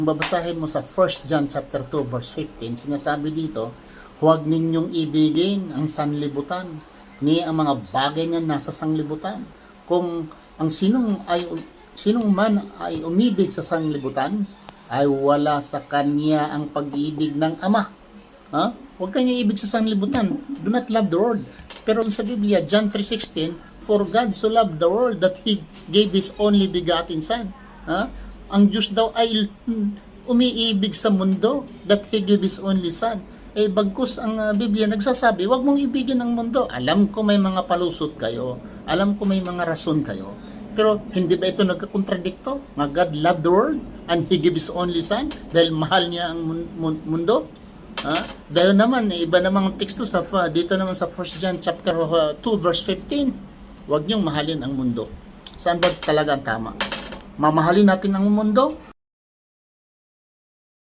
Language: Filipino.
Babasahin mo sa 1 John chapter 2 verse 15, sinasabi dito, huwag ninyong ibigin ang sanlibutan, ni ang mga bagay na nasa sanlibutan. Kung ang sinong man ay umibig sa sanlibutan, ay wala sa kanya ang pag-ibig ng Ama. Ha? Huwag kanya ibig sa sanlibutan. Do not love the world. Pero sa Biblia, John 3:16, for God so loved the world that He gave His only begotten Son. Ha? Ang Diyos daw ay umiibig sa mundo that He gave His only Son. Bagkus ang Biblia nagsasabi, huwag mong ibigin ang mundo. Alam ko may mga palusot kayo. Alam ko may mga rason kayo. Pero hindi ba ito nagkakontradikto? Nga God loved the world and He gave His only Son dahil mahal niya ang mundo? Dahil naman, iba namang teksto dito naman sa 1 John chapter 2 verse 15. Huwag niyong mahalin ang mundo. Saan ba talaga ang tama? Mamahalin natin ang mundo